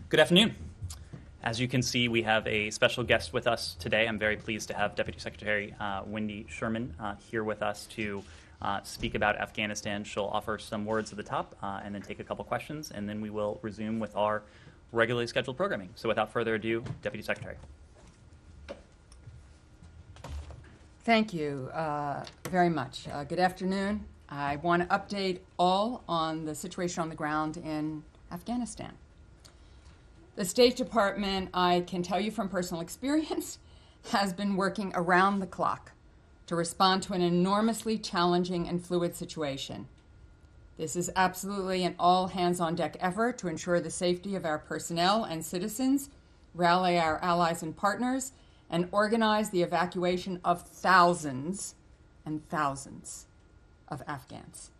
Good afternoon. As you can see, we have a special guest with us today. I'm very pleased to have Deputy Secretary Wendy Sherman here with us to speak about Afghanistan. She'll offer some words at the top and then take a couple questions, and then we will resume with our regularly scheduled programming. So without further ado, Deputy Secretary. Thank you very much. Good afternoon. I want to update all on the situation on the ground in Afghanistan. The State Department, I can tell you from personal experience, has been working around the clock to respond to an enormously challenging and fluid situation. This is absolutely an all-hands-on-deck effort to ensure the safety of our personnel and citizens, rally our allies and partners, and organize the evacuation of thousands and thousands of Afghans.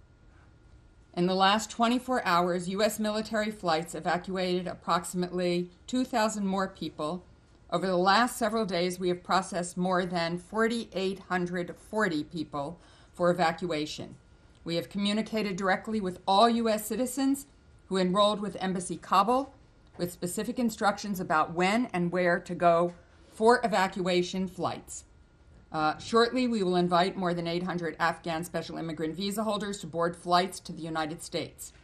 In the last 24 hours, U.S. military flights evacuated approximately 2,000 more people. Over the last several days, we have processed more than 4,840 people for evacuation. We have communicated directly with all U.S. citizens who enrolled with Embassy Kabul with specific instructions about when and where to go for evacuation flights. Shortly, we will invite more than 800 Afghan special immigrant visa holders to board flights to the United States.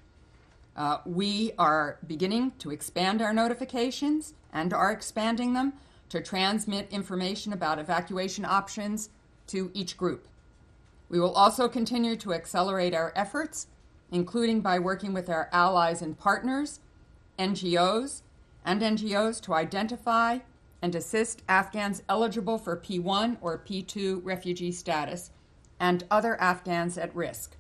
We are beginning to expand our notifications and are expanding them to transmit information about evacuation options to each group. We will also continue to accelerate our efforts, including by working with our allies and partners, NGOs to identify and assist Afghans eligible for P1 or P2 refugee status and other Afghans at risk.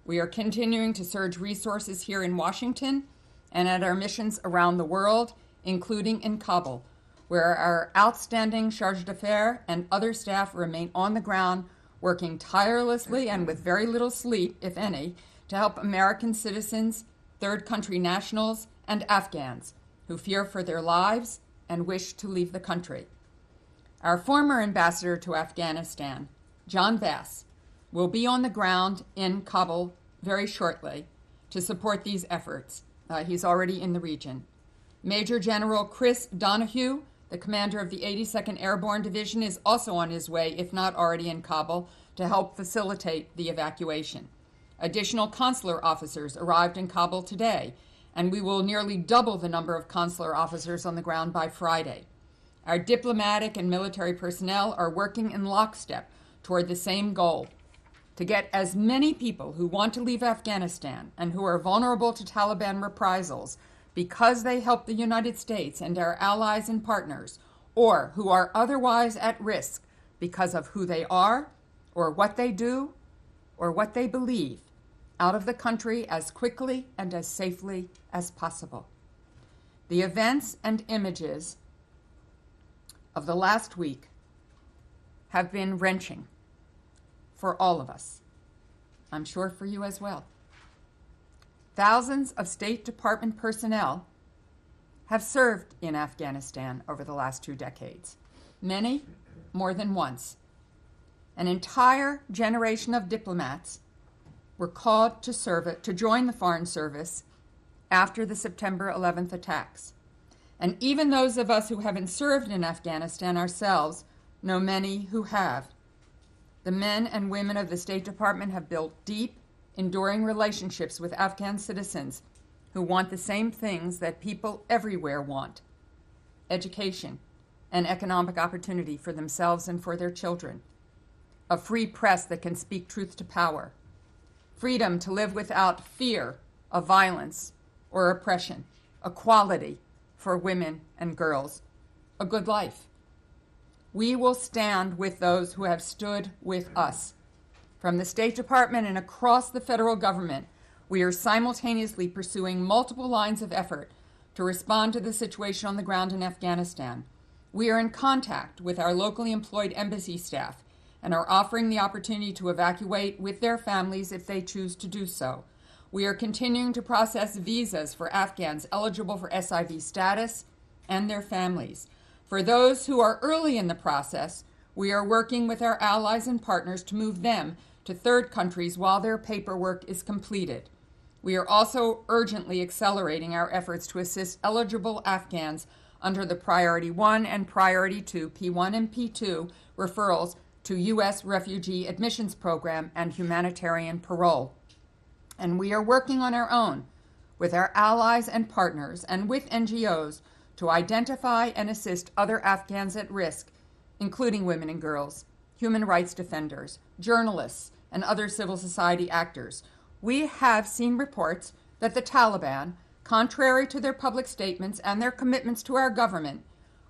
We are continuing to surge resources here in Washington and at our missions around the world, including in Kabul, where our outstanding charge d'affaires and other staff remain on the ground, working tirelessly and with very little sleep, if any, to help American citizens, third country nationals, and Afghans who fear for their lives and wish to leave the country. Our former ambassador to Afghanistan, John Bass, will be on the ground in Kabul very shortly to support these efforts. He's already in the region. Major General Chris Donahue, the commander of the 82nd Airborne Division, is also on his way, if not already in Kabul, to help facilitate the evacuation. Additional consular officers arrived in Kabul today, and we will nearly double the number of consular officers on the ground by Friday. Our diplomatic and military personnel are working in lockstep toward the same goal: to get as many people who want to leave Afghanistan and who are vulnerable to Taliban reprisals because they help the United States and our allies and partners, or who are otherwise at risk because of who they are, or what they do, or what they believe, out of the country as quickly and as safely as possible. The events and images of the last week have been wrenching for all of us. I'm sure for you as well. Thousands of State Department personnel have served in Afghanistan over the last 2 decades, many more than once. An entire generation of diplomats were called to join the Foreign Service after the September 11th attacks. And even those of us who haven't served in Afghanistan ourselves know many who have. The men and women of the State Department have built deep, enduring relationships with Afghan citizens who want the same things that people everywhere want: education and economic opportunity for themselves and for their children, a free press that can speak truth to power, freedom to live without fear of violence or oppression, equality for women and girls, a good life. We will stand with those who have stood with us. From the State Department and across the federal government, we are simultaneously pursuing multiple lines of effort to respond to the situation on the ground in Afghanistan. We are in contact with our locally employed embassy staff and are offering the opportunity to evacuate with their families if they choose to do so. We are continuing to process visas for Afghans eligible for SIV status and their families. For those who are early in the process, we are working with our allies and partners to move them to third countries while their paperwork is completed. We are also urgently accelerating our efforts to assist eligible Afghans under the Priority 1 and Priority 2, P1 and P2 referrals to U.S. Refugee Admissions Program and humanitarian parole. And we are working on our own with our allies and partners and with NGOs to identify and assist other Afghans at risk, including women and girls, human rights defenders, journalists, and other civil society actors. We have seen reports that the Taliban, contrary to their public statements and their commitments to our government,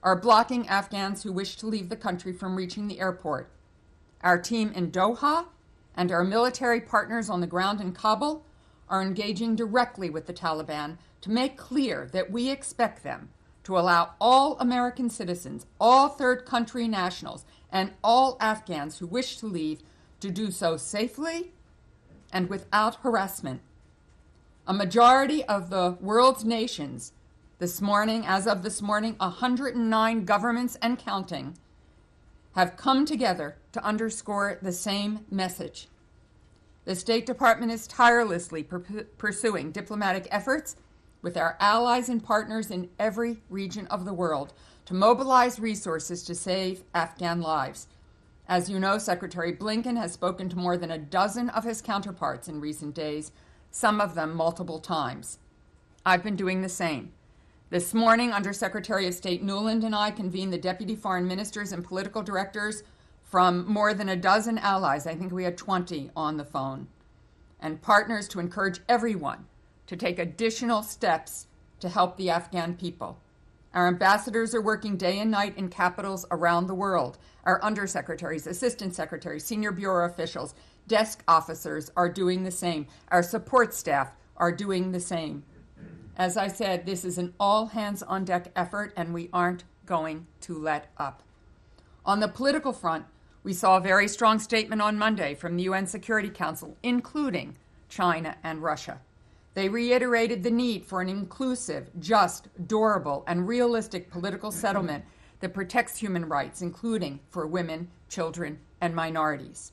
are blocking Afghans who wish to leave the country from reaching the airport. Our team in Doha and our military partners on the ground in Kabul are engaging directly with the Taliban to make clear that we expect them to allow all American citizens, all third country nationals, and all Afghans who wish to leave to do so safely and without harassment. A majority of the world's nations this morning, as of this morning, 109 governments and counting, have come together to underscore the same message. The State Department is tirelessly pursuing diplomatic efforts with our allies and partners in every region of the world to mobilize resources to save Afghan lives. As you know, Secretary Blinken has spoken to more than a dozen of his counterparts in recent days, some of them multiple times. I've been doing the same. This morning, Undersecretary of State Nuland and I convened the deputy foreign ministers and political directors from more than a dozen allies. I think we had 20 on the phone, and partners to encourage everyone to take additional steps to help the Afghan people. Our ambassadors are working day and night in capitals around the world. Our undersecretaries, assistant secretaries, senior bureau officials, desk officers are doing the same. Our support staff are doing the same. As I said, this is an all-hands-on-deck effort, and we aren't going to let up. On the political front, we saw a very strong statement on Monday from the UN Security Council, including China and Russia. They reiterated the need for an inclusive, just, durable, and realistic political settlement that protects human rights, including for women, children, and minorities.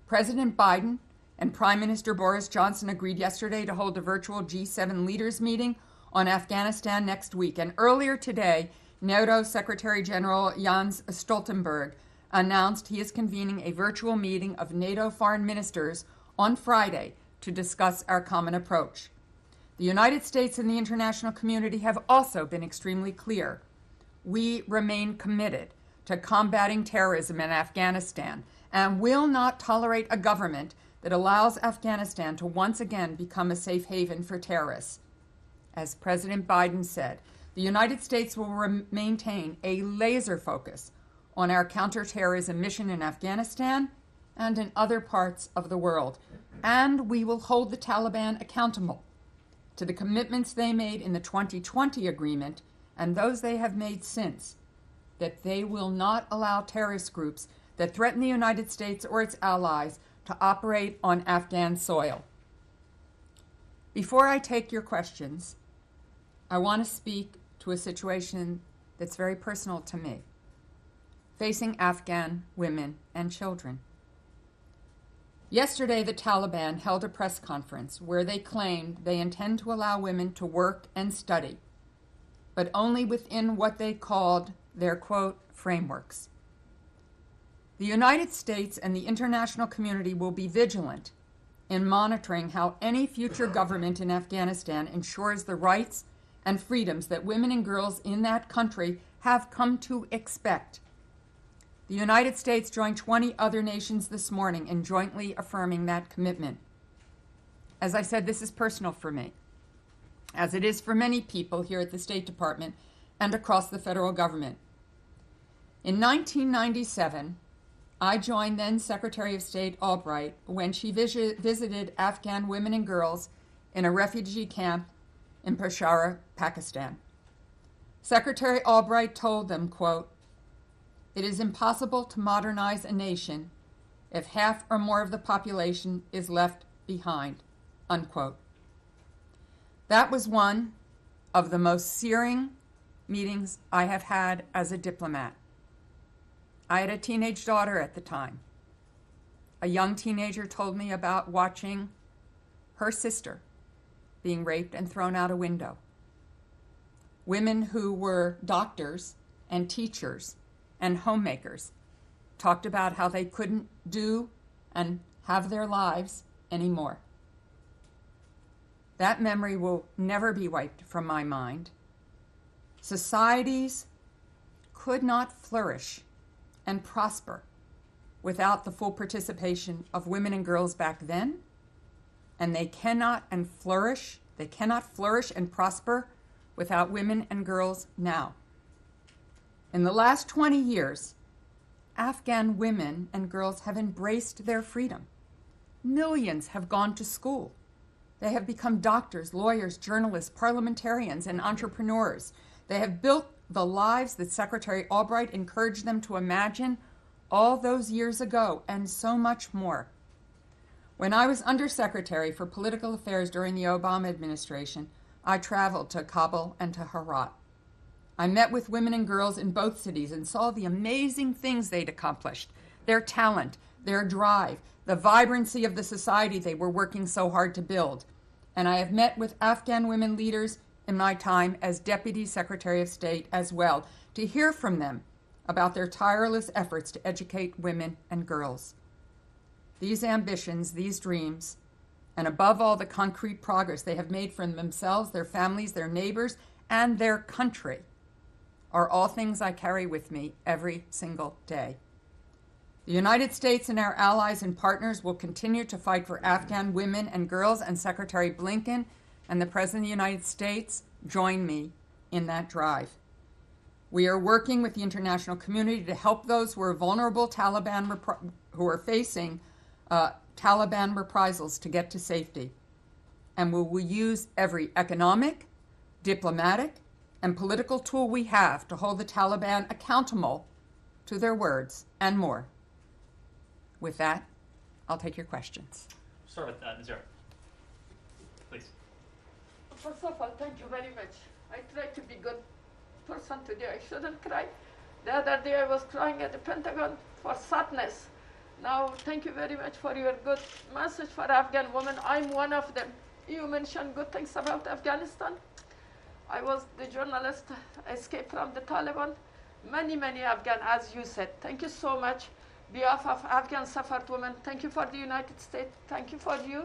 President Biden and Prime Minister Boris Johnson agreed yesterday to hold a virtual G7 leaders meeting on Afghanistan next week. And earlier today, NATO Secretary General Jens Stoltenberg announced he is convening a virtual meeting of NATO foreign ministers on Friday to discuss our common approach. The United States and the international community have also been extremely clear. We remain committed to combating terrorism in Afghanistan and will not tolerate a government that allows Afghanistan to once again become a safe haven for terrorists. As President Biden said, the United States will maintain a laser focus on our counterterrorism mission in Afghanistan and in other parts of the world, and we will hold the Taliban accountable to the commitments they made in the 2020 agreement and those they have made since, that they will not allow terrorist groups that threaten the United States or its allies to operate on Afghan soil. Before I take your questions, I want to speak to a situation that's very personal to me, facing Afghan women and children. Yesterday, the Taliban held a press conference where they claimed they intend to allow women to work and study, but only within what they called their, quote, frameworks. The United States and the international community will be vigilant in monitoring how any future government in Afghanistan ensures the rights and freedoms that women and girls in that country have come to expect. The United States joined 20 other nations this morning in jointly affirming that commitment. As I said, this is personal for me, as it is for many people here at the State Department and across the federal government. In 1997, I joined then Secretary of State Albright when she visited Afghan women and girls in a refugee camp in Peshawar, Pakistan. Secretary Albright told them, quote, "It is impossible to modernize a nation if half or more of the population is left behind," unquote. That was one of the most searing meetings I have had as a diplomat. I had a teenage daughter at the time. A young teenager told me about watching her sister being raped and thrown out a window. Women who were doctors and teachers and homemakers talked about how they couldn't do and have their lives anymore. That memory will never be wiped from my mind. Societies could not flourish and prosper without the full participation of women and girls back then, and they cannot flourish and prosper without women and girls now. In the last 20 years, Afghan women and girls have embraced their freedom. Millions have gone to school. They have become doctors, lawyers, journalists, parliamentarians, and entrepreneurs. They have built the lives that Secretary Albright encouraged them to imagine all those years ago, and so much more. When I was Undersecretary for Political Affairs during the Obama administration, I traveled to Kabul and to Herat. I met with women and girls in both cities and saw the amazing things they'd accomplished, their talent, their drive, the vibrancy of the society they were working so hard to build. And I have met with Afghan women leaders in my time as Deputy Secretary of State as well, to hear from them about their tireless efforts to educate women and girls. These ambitions, these dreams, and above all the concrete progress they have made for themselves, their families, their neighbors, and their country, are all things I carry with me every single day. The United States and our allies and partners will continue to fight for Afghan women and girls, and Secretary Blinken and the President of the United States join me in that drive. We are working with the international community to help those who are vulnerable who are facing Taliban reprisals to get to safety. And we will use every economic, diplomatic, and political tool we have to hold the Taliban accountable to their words and more. With that, I'll take your questions. Start with Nazira. Please. First of all, thank you very much. I tried to be good person today. I shouldn't cry. The other day I was crying at the Pentagon for sadness. Now, thank you very much for your good message for Afghan women. I'm one of them. You mentioned good things about Afghanistan. I was the journalist, escaped from the Taliban. Many Afghan, as you said. Thank you so much. Behalf of Afghan suffered women, thank you for the United States. Thank you for you.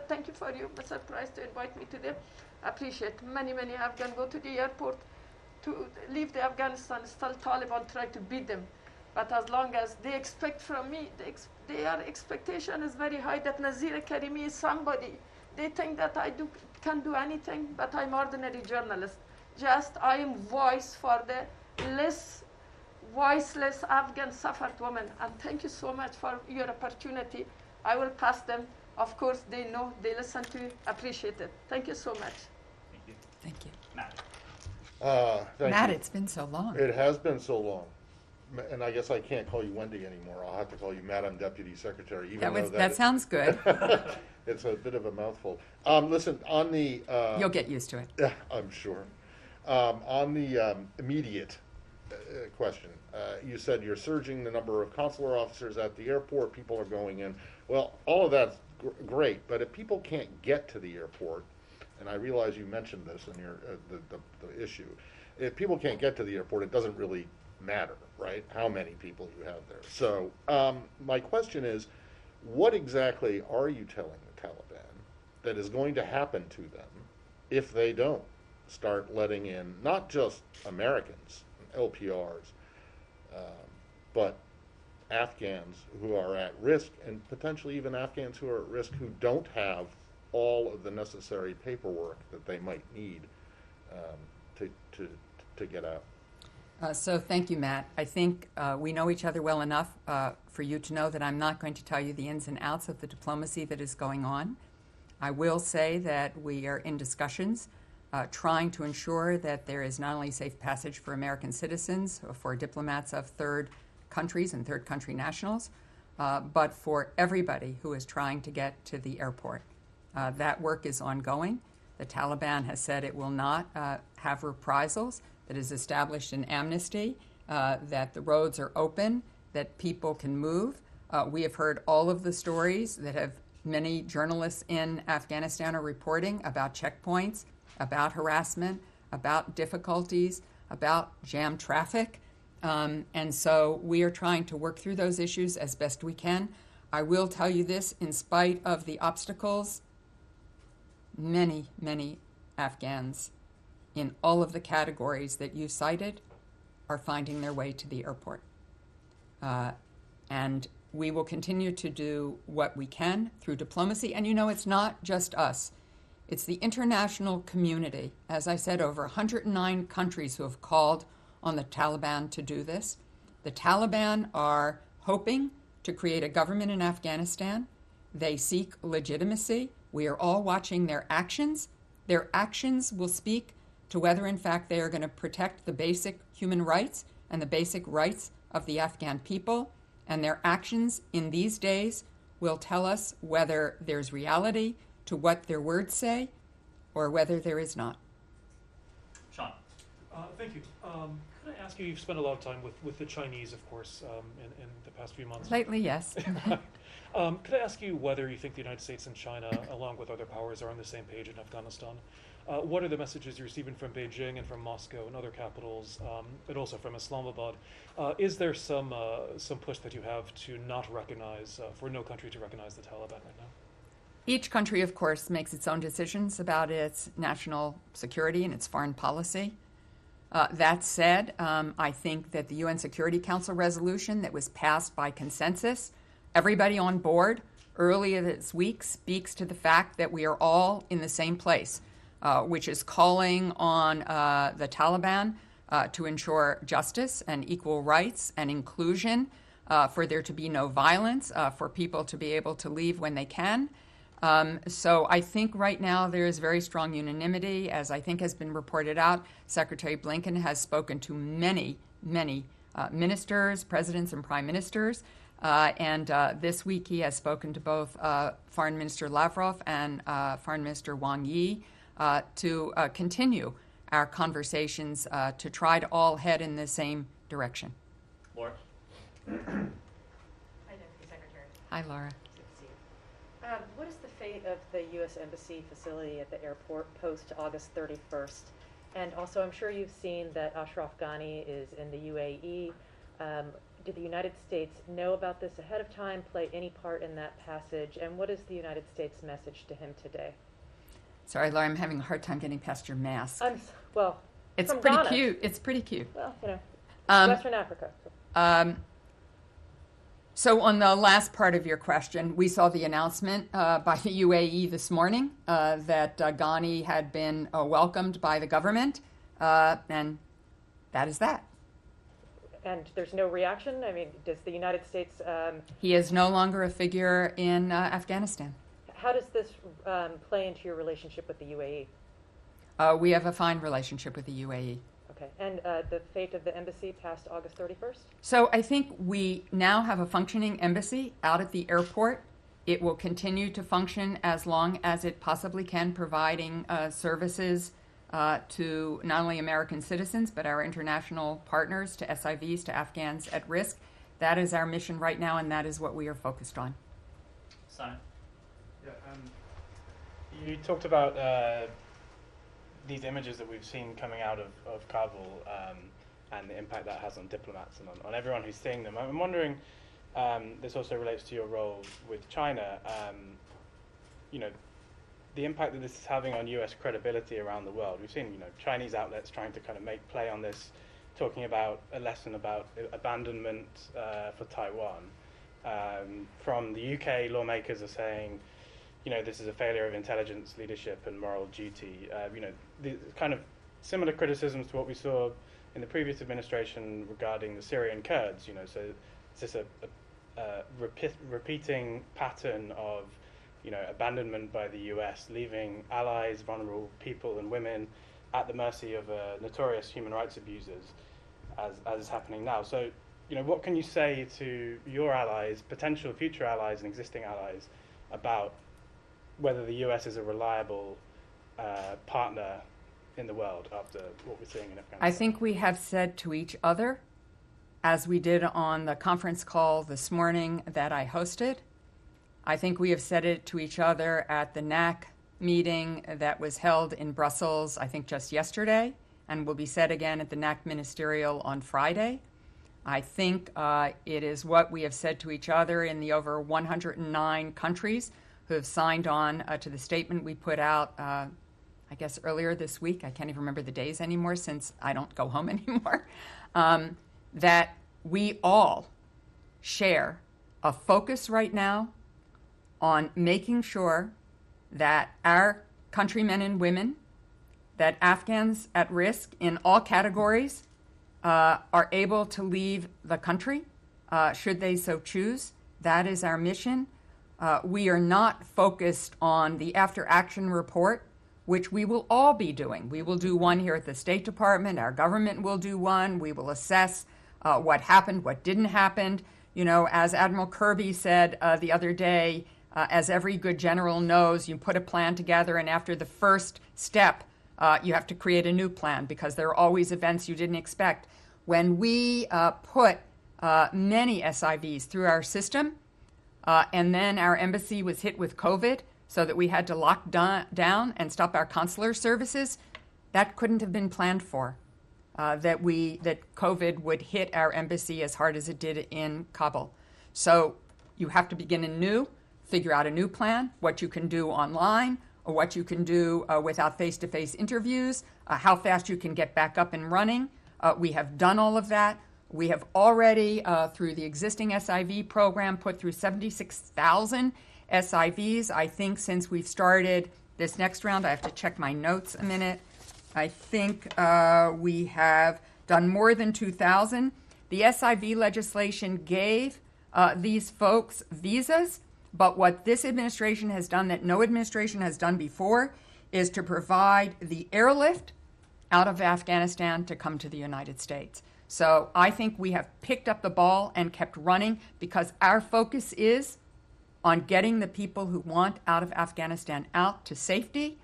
Thank you for you, Mr. Price, to invite me today. Appreciate many Afghan go to the airport to leave the Afghanistan. Still Taliban try to beat them. But as long as they expect from me, their expectation is very high that Nazira Karimi is somebody. They think that I can do anything, but I'm ordinary journalist. Just I am voice for the less voiceless Afghan suffered women. And thank you so much for your opportunity. I will pass them. Of course, they know, they listen to you. Appreciate it. Thank you so much. Thank you. Thank you. Matt. Matt, You. it's been so long. It has been so long. And I guess I can't call you Wendy anymore. I'll have to call you Madam Deputy Secretary, even though That sounds good. it's a bit of a mouthful. Listen, on the... You'll get used to it. Yeah, I'm sure. On the immediate question, you said you're surging the number of consular officers at the airport, people are going in. Well, all of that's great, but if people can't get to the airport, and I realize you mentioned this in your the issue, if people can't get to the airport, it doesn't really matter, right, how many people you have there. So my question is, what exactly are you telling the Taliban that is going to happen to them if they don't start letting in not just Americans, LPRs, but Afghans who are at risk, and potentially even Afghans who are at risk who don't have all of the necessary paperwork that they might need to get out? So thank you, Matt. I think we know each other well enough for you to know that I'm not going to tell you the ins and outs of the diplomacy that is going on. I will say that we are in discussions trying to ensure that there is not only safe passage for American citizens, for diplomats of third countries and third country nationals, but for everybody who is trying to get to the airport. That work is ongoing. The Taliban has said it will not have reprisals, that is established an amnesty, that the roads are open, that people can move. We have heard all of the stories that have many journalists in Afghanistan are reporting about checkpoints, about harassment, about difficulties, about jam traffic. And so we are trying to work through those issues as best we can. I will tell you this, in spite of the obstacles, many, many Afghans in all of the categories that you cited are finding their way to the airport. And we will continue to do what we can through diplomacy. And it's not just us. It's the international community. As I said, over 109 countries who have called on the Taliban to do this. The Taliban are hoping to create a government in Afghanistan. They seek legitimacy. We are all watching their actions. Their actions will speak to whether, in fact, they are going to protect the basic human rights and the basic rights of the Afghan people. And their actions in these days will tell us whether there's reality to what their words say or whether there is not. Sean. Thank you. Could I ask you, you've spent a lot of time with the Chinese, of course, in the past few months. Lately, yes. Could I ask you whether you think the United States and China, along with other powers, are on the same page in Afghanistan? What are the messages you're receiving from Beijing and from Moscow and other capitals, and also from Islamabad? Is there some push that you have to not recognize, for no country to recognize the Taliban right now? Each country, of course, makes its own decisions about its national security and its foreign policy. That said, I think that the UN Security Council resolution that was passed by consensus, everybody on board earlier this week, speaks to the fact that we are all in the same place, which is calling on the Taliban to ensure justice and equal rights and inclusion, for there to be no violence, for people to be able to leave when they can. So I think right now there is very strong unanimity. As I think has been reported out, Secretary Blinken has spoken to many, many ministers, presidents, and prime ministers. And this week he has spoken to both Foreign Minister Lavrov and Foreign Minister Wang Yi to continue our conversations to try to all head in the same direction. Laura. Hi, Deputy Secretary. Hi, Laura. What is the fate of the U.S. Embassy facility at the airport post August 31st? And also, I'm sure you've seen that Ashraf Ghani is in the UAE. Did the United States know about this ahead of time, play any part in that passage? And what is the United States' message to him today? Sorry, Laura, I'm having a hard time getting past your mask. It's It's pretty Ghana. cute. It's pretty cute. Well, Um, Western Africa. So on the last part of your question, we saw the announcement by the UAE this morning that Ghani had been welcomed by the government, and that is that. And there's no reaction? I mean, does the United States... He is no longer a figure in Afghanistan. how does this play into your relationship with the UAE? We have a fine relationship with the UAE. Okay. And the fate of the embassy past August 31st? So I think we now have a functioning embassy out at the airport. It will continue to function as long as it possibly can, providing services to not only American citizens, but our international partners, to SIVs, to Afghans at risk. That is our mission right now, and that is what we are focused on. Simon. Yeah, you talked about these images that we've seen coming out of Kabul and the impact that has on diplomats and on everyone who's seeing them. I'm wondering, this also relates to your role with China, the impact that this is having on US credibility around the world. We've seen, Chinese outlets trying to kind of make play on this, talking about a lesson about abandonment for Taiwan. From the UK, lawmakers are saying, this is a failure of intelligence, leadership, and moral duty. The kind of similar criticisms to what we saw in the previous administration regarding the Syrian Kurds. So it's just a repeating pattern of, abandonment by the US, leaving allies, vulnerable people, and women at the mercy of notorious human rights abusers, as is happening now. So, what can you say to your allies, potential future allies, and existing allies about whether the US is a reliable partner in the world after what we're seeing in Afghanistan? I think we have said to each other, as we did on the conference call this morning that I hosted, I think we have said it to each other at the NAC meeting that was held in Brussels, I think just yesterday, and will be said again at the NAC Ministerial on Friday. I think it is what we have said to each other in the over 109 countries who have signed on to the statement we put out, I guess, earlier this week. I can't even remember the days anymore since I don't go home anymore. That we all share a focus right now on making sure that our countrymen and women, that Afghans at risk in all categories, are able to leave the country, should they so choose. That is our mission. We are not focused on the after-action report, which we will all be doing. We will do one here at the State Department. Our government will do one. We will assess what happened, what didn't happen. You know, as Admiral Kirby said the other day, as every good general knows, you put a plan together, and after the first step, you have to create a new plan because there are always events you didn't expect. When we put many SIVs through our system, and then our embassy was hit with COVID, so that we had to lock down and stop our consular services, that couldn't have been planned for. That COVID would hit our embassy as hard as it did in Kabul. So you have to begin anew, figure out a new plan, what you can do online, or what you can do without face-to-face interviews, how fast you can get back up and running. We have done all of that. We have already, through the existing SIV program, put through 76,000 SIVs. I think since we've started this next round, I have to check my notes a minute. I think we have done more than 2,000. The SIV legislation gave these folks visas, but what this administration has done that no administration has done before is to provide the airlift out of Afghanistan to come to the United States. So I think we have picked up the ball and kept running because our focus is on getting the people who want out of Afghanistan out to safety.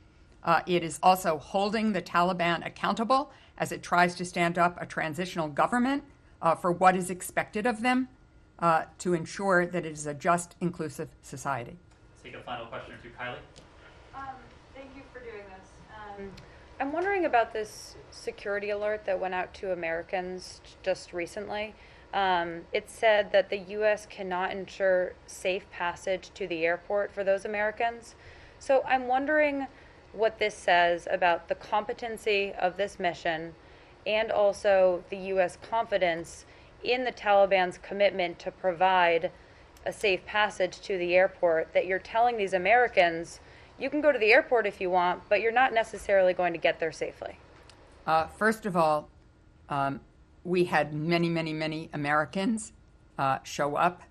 It is also holding the Taliban accountable as it tries to stand up a transitional government for what is expected of them to ensure that it is a just, inclusive society. Let's take a final question or two. Kylie? Thank you for doing this. I'm wondering about this security alert that went out to Americans just recently. It said that the U.S. cannot ensure safe passage to the airport for those Americans. So I'm wondering what this says about the competency of this mission and also the U.S. confidence in the Taliban's commitment to provide a safe passage to the airport, that you're telling these Americans, you can go to the airport if you want, but you're not necessarily going to get there safely. First of all, we had many, many, many Americans show up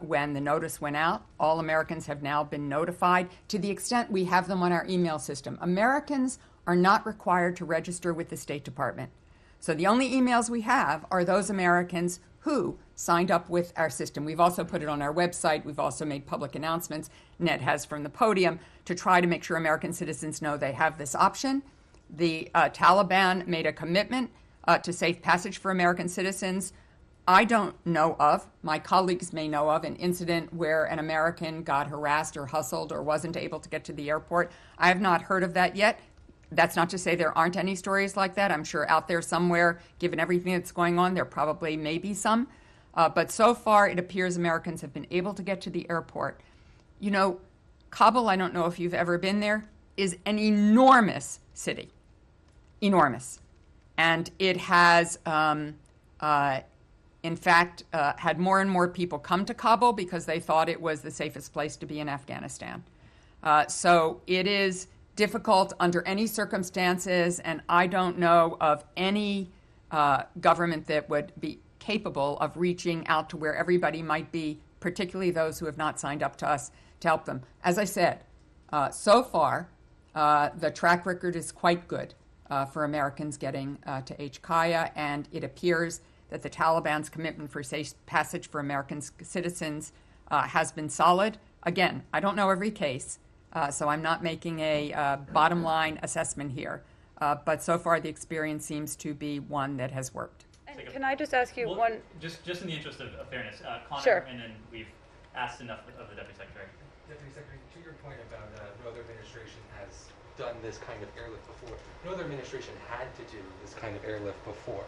when the notice went out. All Americans have now been notified to the extent we have them on our email system. Americans are not required to register with the State Department. So the only emails we have are those Americans who signed up with our system. We've also put it on our website. We've also made public announcements, Ned has from the podium, to try to make sure American citizens know they have this option. The Taliban made a commitment to safe passage for American citizens. I don't know of, my colleagues may know of, an incident where an American got harassed or hustled or wasn't able to get to the airport. I have not heard of that yet. That's not to say there aren't any stories like that. I'm sure out there somewhere, given everything that's going on, there probably may be some. But so far, it appears Americans have been able to get to the airport. You know, Kabul, I don't know if you've ever been there, is an enormous city. Enormous. And it has, in fact, had more and more people come to Kabul because they thought it was the safest place to be in Afghanistan. So it is difficult under any circumstances, and I don't know of any government that would be capable of reaching out to where everybody might be, particularly those who have not signed up to us to help them. As I said, so far, the track record is quite good for Americans getting to HKIA, and it appears that the Taliban's commitment for safe passage for American citizens has been solid. Again, I don't know every case, so I'm not making a bottom line assessment here. But so far, the experience seems to be one that has worked. And can I just ask you Well, one? Just in the interest of fairness, Connor, Sure. and then we've asked enough of the Deputy Secretary. Deputy Secretary, to your point about no other administration has done this kind of airlift before, no other administration had to do this kind of airlift before.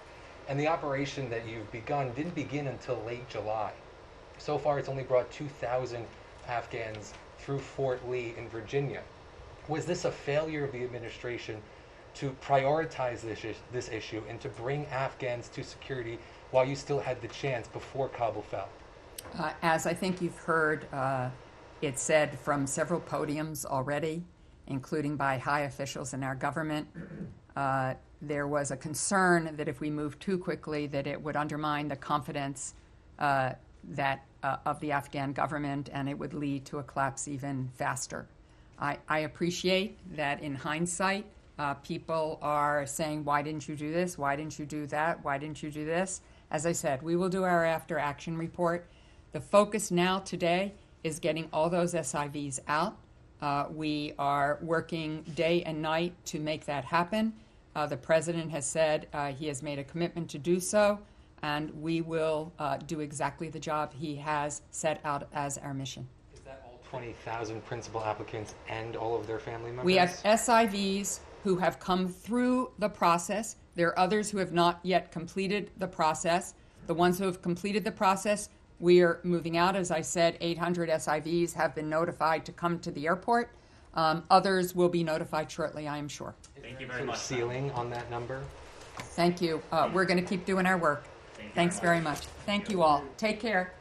And the operation that you've begun didn't begin until late July. So far, it's only brought 2,000 Afghans through Fort Lee in Virginia. Was this a failure of the administration to prioritize this issue and to bring Afghans to security while you still had the chance before Kabul fell? As I think you've heard it said from several podiums already, including by high officials in our government, there was a concern that if we moved too quickly, that it would undermine the confidence of the Afghan government, and it would lead to a collapse even faster. I appreciate that in hindsight, people are saying, why didn't you do this? Why didn't you do that? Why didn't you do this? As I said, we will do our after action report. The focus now today is getting all those SIVs out. We are working day and night to make that happen. The President has said he has made a commitment to do so, and we will do exactly the job he has set out as our mission. Is that all 20,000 principal applicants and all of their family members? We have SIVs who have come through the process. There are others who have not yet completed the process. The ones who have completed the process, we are moving out. As I said, 800 SIVs have been notified to come to the airport. Others will be notified shortly, I am sure. Thank you very much. Ceiling on that number? Thank you. We're going to keep doing our work. Thanks very much. Thank you all. Take care.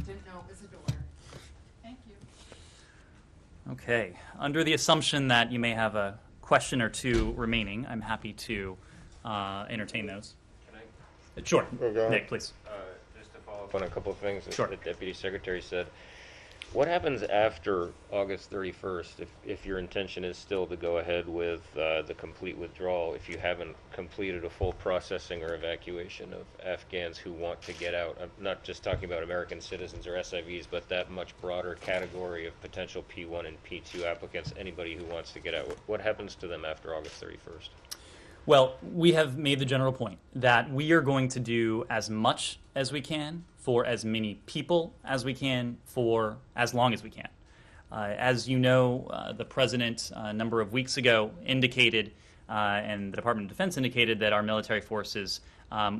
Didn't know it was a door. Thank you. Okay. Under the assumption that you may have a question or two remaining, I'm happy to entertain those. Can I? Sure. Oh, go ahead. Nick, please. Just to follow up on a couple of things that Sure. the Deputy Secretary said. What happens after August 31st if your intention is still to go ahead with the complete withdrawal, if you haven't completed a full processing or evacuation of Afghans who want to get out? I'm not just talking about American citizens or SIVs, but that much broader category of potential P1 and P2 applicants, anybody who wants to get out. What happens to them after August 31st? Well, we have made the general point that we are going to do as much as we can for as many people as we can for as long as we can. As you know, the President a number of weeks ago indicated, and the Department of Defense indicated, that our military forces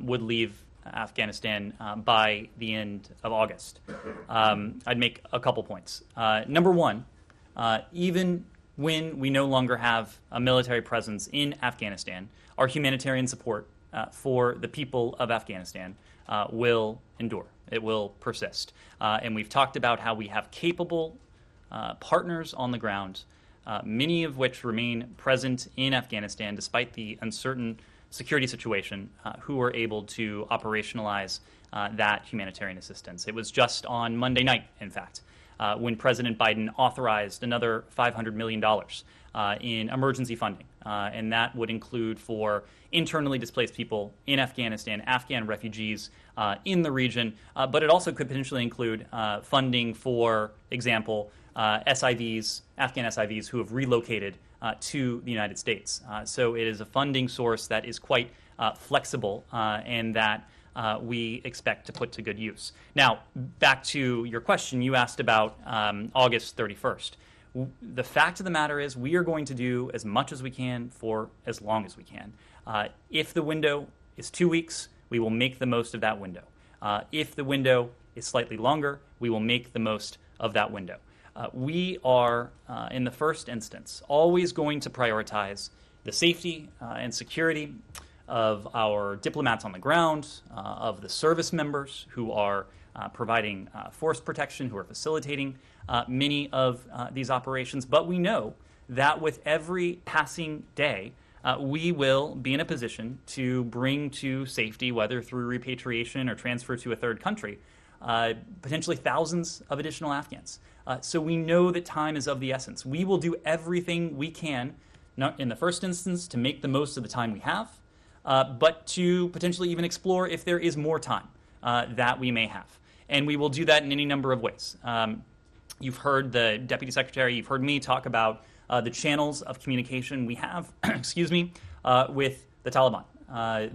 would leave Afghanistan by the end of August. I'd make a couple points. Number one, even when we no longer have a military presence in Afghanistan, our humanitarian support for the people of Afghanistan will endure. It will persist. And we've talked about how we have capable partners on the ground, many of which remain present in Afghanistan despite the uncertain security situation, who are able to operationalize that humanitarian assistance. It was just on Monday night, in fact, when President Biden authorized another $500 million in emergency funding. And that would include for internally displaced people in Afghanistan, Afghan refugees in the region, but it also could potentially include funding, for example, SIVs, Afghan SIVs who have relocated to the United States. So it is a funding source that is quite flexible and that we expect to put to good use. Now, back to your question, you asked about August 31st. The fact of the matter is we are going to do as much as we can for as long as we can. If the window is 2 weeks, we will make the most of that window. If the window is slightly longer, we will make the most of that window. We are, in the first instance, always going to prioritize the safety and security of our diplomats on the ground, of the service members who are providing force protection, who are facilitating many of these operations. But we know that with every passing day, we will be in a position to bring to safety, whether through repatriation or transfer to a third country, potentially thousands of additional Afghans. So we know that time is of the essence. We will do everything we can, not in the first instance, to make the most of the time we have, but to potentially even explore if there is more time that we may have. And we will do that in any number of ways. You've heard the Deputy Secretary, you've heard me talk about the channels of communication we have, excuse me, with the Taliban.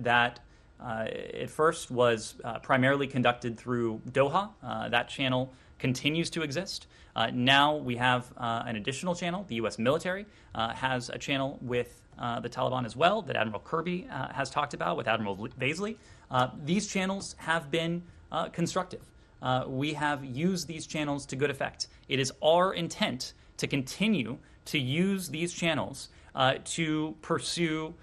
That at first was primarily conducted through Doha. That channel continues to exist. Now we have an additional channel. The U.S. military has a channel with the Taliban as well that Admiral Kirby has talked about with Admiral Vaisley. These channels have been constructive. We have used these channels to good effect. It is our intent to continue to use these channels to pursue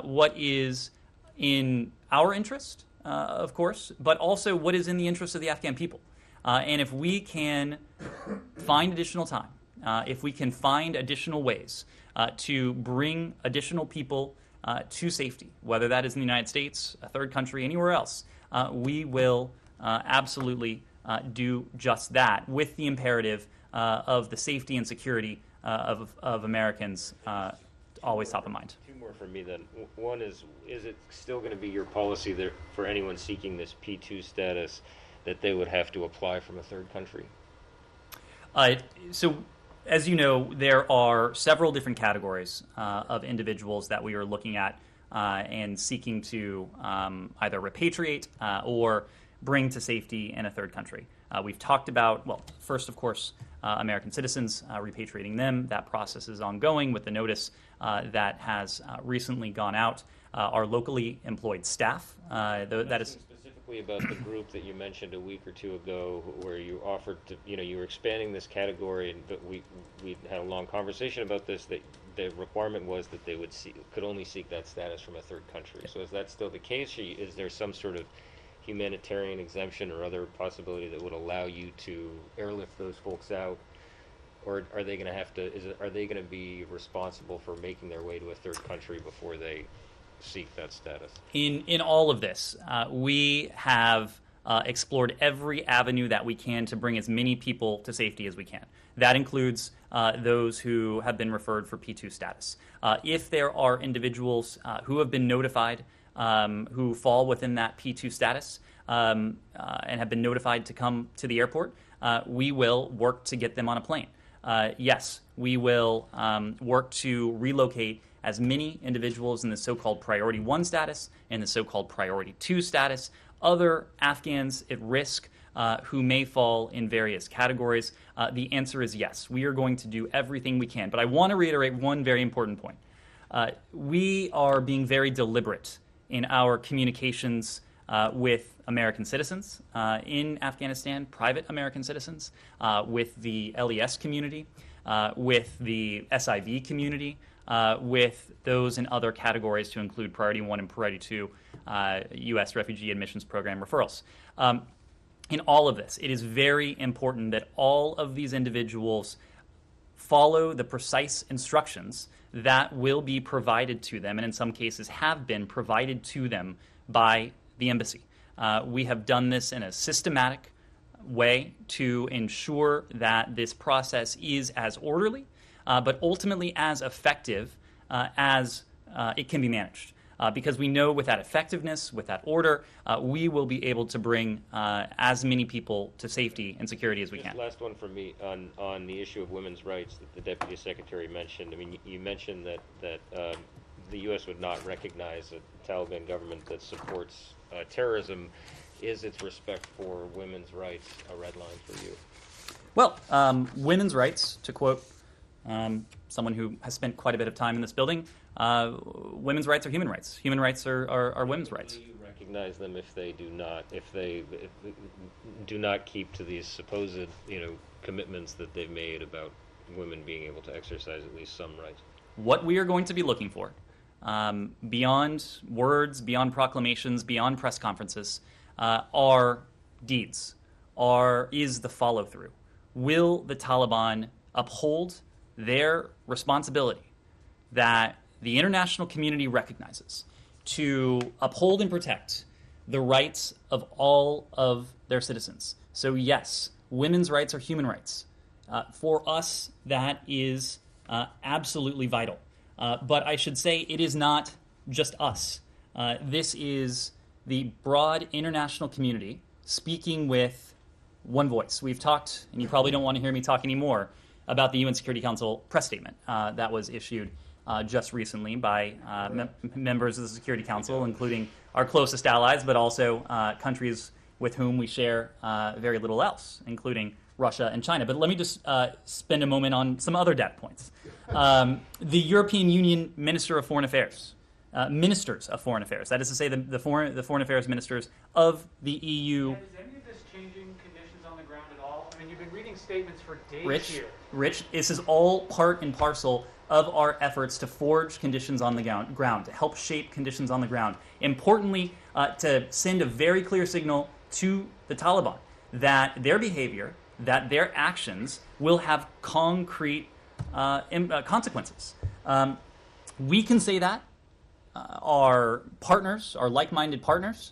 what is in our interest, of course, but also what is in the interest of the Afghan people. And if we can find additional time, if we can find additional ways to bring additional people to safety, whether that is in the United States, a third country, anywhere else, we will absolutely do just that with the imperative of the safety and security of Americans always top of mind. Two more from me then. One is it still going to be your policy that for anyone seeking this P2 status that they would have to apply from a third country? So, as you know, there are several different categories of individuals that we are looking at and seeking to either repatriate or bring to safety in a third country. We've talked about, well, first, of course, American citizens, repatriating them. That process is ongoing with the notice that has recently gone out. Our locally employed staff, that is specifically about the group that you mentioned a week or two ago, where you offered to, you were expanding this category, but we had a long conversation about this. That the requirement was that they could only seek that status from a third country. So is that still the case? Or is there some sort of humanitarian exemption or other possibility that would allow you to airlift those folks out, or are they going to have to? Are they going to be responsible for making their way to a third country before they seek that status? In all of this, we have explored every avenue that we can to bring as many people to safety as we can. That includes those who have been referred for P2 status. If there are individuals who have been notified who fall within that P2 status and have been notified to come to the airport, we will work to get them on a plane. Yes, we will work to relocate as many individuals in the so-called Priority 1 status and the so-called Priority 2 status, other Afghans at risk who may fall in various categories. The answer is yes. We are going to do everything we can. But I want to reiterate one very important point. We are being very deliberate in our communications with American citizens in Afghanistan, private American citizens, with the LES community, with the SIV community, with those in other categories to include Priority 1 and Priority 2 U.S. Refugee Admissions Program referrals. In all of this, it is very important that all of these individuals follow the precise instructions that will be provided to them, and in some cases have been provided to them by the embassy. We have done this in a systematic way to ensure that this process is as orderly, but ultimately as effective as it can be managed. Because we know with that effectiveness, with that order, we will be able to bring as many people to safety and security as we can. Last one from me on the issue of women's rights that the Deputy Secretary mentioned. I mean, you mentioned that the U.S. would not recognize a Taliban government that supports terrorism. Is its respect for women's rights a red line for you? Well, women's rights, to quote someone who has spent quite a bit of time in this building, women's rights are human rights. Human rights are women's rights. Do you recognize them if they do not keep to these supposed, commitments that they've made about women being able to exercise at least some rights? What we are going to be looking for, beyond words, beyond proclamations, beyond press conferences, are deeds, is the follow-through. Will the Taliban uphold their responsibility that the international community recognizes to uphold and protect the rights of all of their citizens? So yes, women's rights are human rights. For us, that is absolutely vital. But I should say it is not just us. This is the broad international community speaking with one voice. We've talked, and you probably don't want to hear me talk anymore, about the UN Security Council press statement that was issued just recently by members of the Security Council, including our closest allies, but also countries with whom we share very little else, including Russia and China. But let me just spend a moment on some other data points. The European Union Minister of Foreign Affairs, ministers of foreign affairs, that is to say the foreign affairs ministers of the EU. Is any of this changing conditions on the ground at all? I mean, you've been reading statements for days here. Rich, this is all part and parcel of our efforts to forge conditions on the ground, to help shape conditions on the ground. Importantly, to send a very clear signal to the Taliban that their behavior, that their actions will have concrete consequences. We can say that. Our partners, our like-minded partners,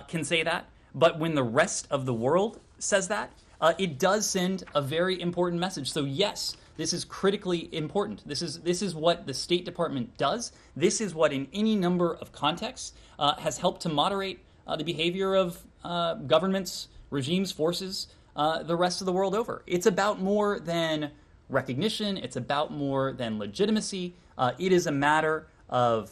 can say that. But when the rest of the world says that, it does send a very important message. So yes, this is critically important. This is what the State Department does. This is what, in any number of contexts, has helped to moderate the behavior of governments, regimes, forces, the rest of the world over. It's about more than recognition. It's about more than legitimacy. It is a matter of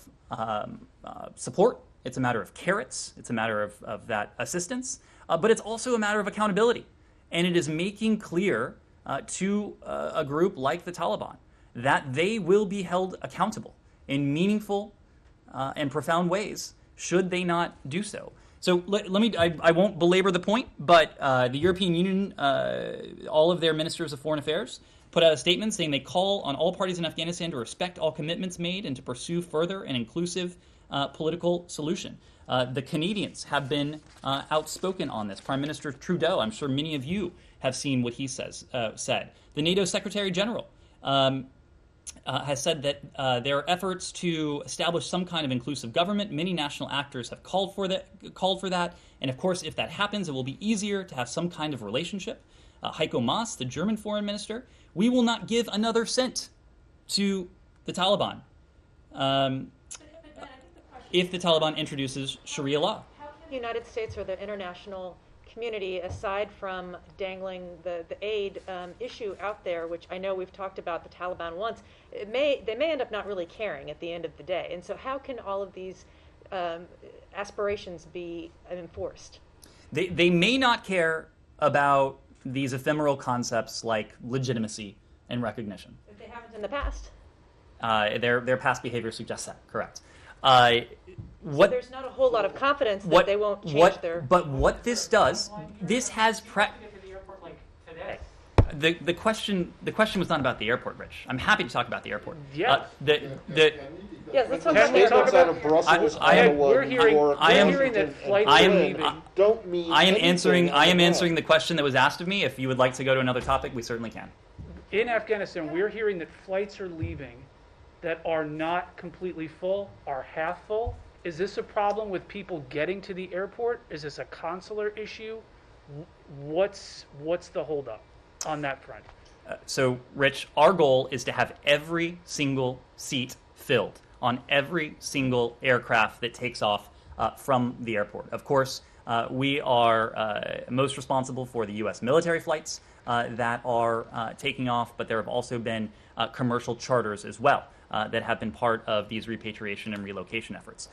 support. It's a matter of carrots. It's a matter of that assistance. But it's also a matter of accountability. And it is making clear to a group like the Taliban that they will be held accountable in meaningful and profound ways should they not do so. So I won't belabor the point, but the European Union, all of their ministers of foreign affairs, put out a statement saying they call on all parties in Afghanistan to respect all commitments made and to pursue further an inclusive political solution. The Canadians have been outspoken on this. Prime Minister Trudeau, I'm sure many of you have seen what he said. The NATO Secretary General has said that there are efforts to establish some kind of inclusive government. Many national actors have called for that. And of course, if that happens, it will be easier to have some kind of relationship. Heiko Maas, the German foreign minister, we will not give another cent to the Taliban if the Taliban introduces Sharia law. How can the United States or the international community, aside from dangling the aid issue out there, which I know we've talked about the Taliban once, they may end up not really caring at the end of the day. And so how can all of these aspirations be enforced? They may not care about these ephemeral concepts like legitimacy and recognition. If they haven't in the past. Their past behavior suggests that, correct. So there's not a whole lot of confidence that they won't change their... But what this does, this has... The question was not about the airport, Rich. I'm happy to talk about the airport. Yes. Yes, let's talk about the Statements out of airport. Brussels, We're Ottawa, hearing, New York, we're hearing that flights are leaving. don't mean I am anything answering the question that was asked of me. If you would like to go to another topic, we certainly can. In Afghanistan, we're hearing that flights are leaving that are not completely full, are half full. Is this a problem with people getting to the airport? Is this a consular issue? What's the holdup on that front? So, Rich, our goal is to have every single seat filled on every single aircraft that takes off from the airport. Of course, we are most responsible for the U.S. military flights that are taking off, but there have also been commercial charters as well that have been part of these repatriation and relocation efforts.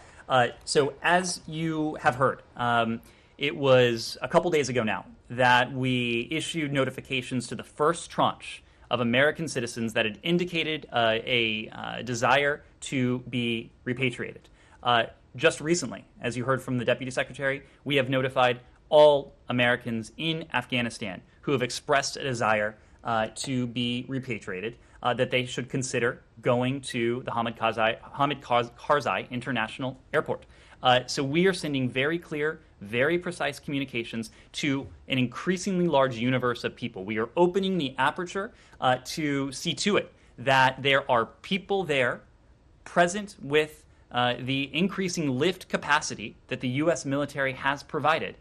So as you have heard, it was a couple days ago now that we issued notifications to the first tranche of American citizens that had indicated a desire to be repatriated. Just recently, as you heard from the Deputy Secretary, we have notified all Americans in Afghanistan who have expressed a desire to be repatriated that they should consider going to the Hamid Karzai International Airport. So we are sending very clear, very precise communications to an increasingly large universe of people. We are opening the aperture to see to it that there are people there present with the increasing lift capacity that the U.S. military has provided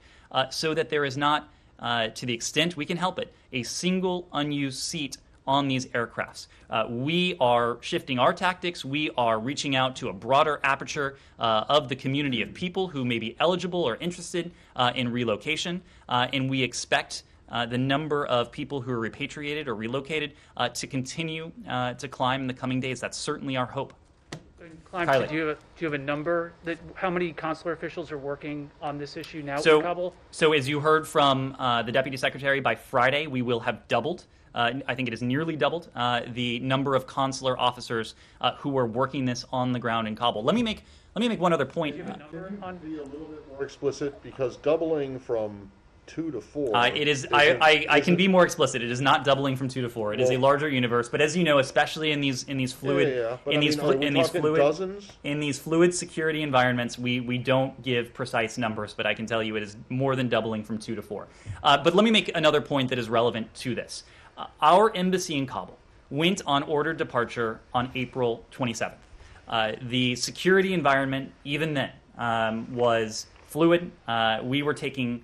so that there is not, to the extent we can help it, a single unused seat on these aircrafts. We are shifting our tactics. We are reaching out to a broader aperture of the community of people who may be eligible or interested in relocation, and we expect the number of people who are repatriated or relocated to continue to climb in the coming days. That's certainly our hope. Climb, Kylie. do you have a number that how many consular officials are working on this issue now in Kabul? So as you heard from the Deputy Secretary, by Friday we will have doubled. I think it is nearly doubled the number of consular officers who are working this on the ground in Kabul. Let me make one other point. Do you have a number on? Be a little bit more explicit, because doubling from 2 to 4. It is. I can be more explicit. It is not doubling from 2 to 4. It is a Well- larger universe. But as you know, especially in these fluid But in I these mean, are we in these talking fluid dozens? in these fluid security environments, we don't give precise numbers. But I can tell you it is more than doubling from 2 to 4. But let me make another point that is relevant to this. Our embassy in Kabul went on ordered departure on April 27th. The security environment, even then, was fluid. We were taking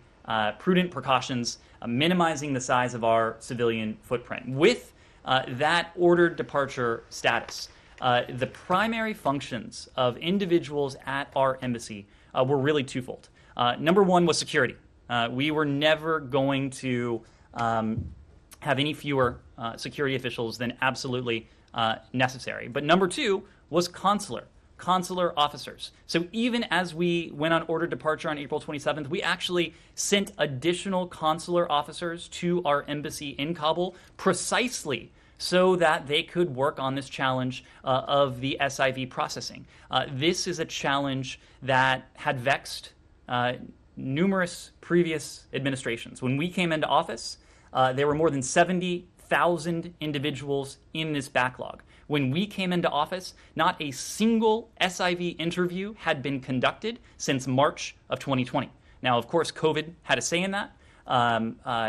prudent precautions, minimizing the size of our civilian footprint. With that ordered departure status, the primary functions of individuals at our embassy were really twofold. Number one was security. We were never going to have any fewer security officials than absolutely necessary. But number two was consular officers. So even as we went on ordered departure on April 27th, we actually sent additional consular officers to our embassy in Kabul precisely so that they could work on this challenge of the SIV processing. This is a challenge that had vexed numerous previous administrations. When we came into office, there were more than 70,000 individuals in this backlog. When we came into office, not a single SIV interview had been conducted since March of 2020. Now, of course, COVID had a say in that.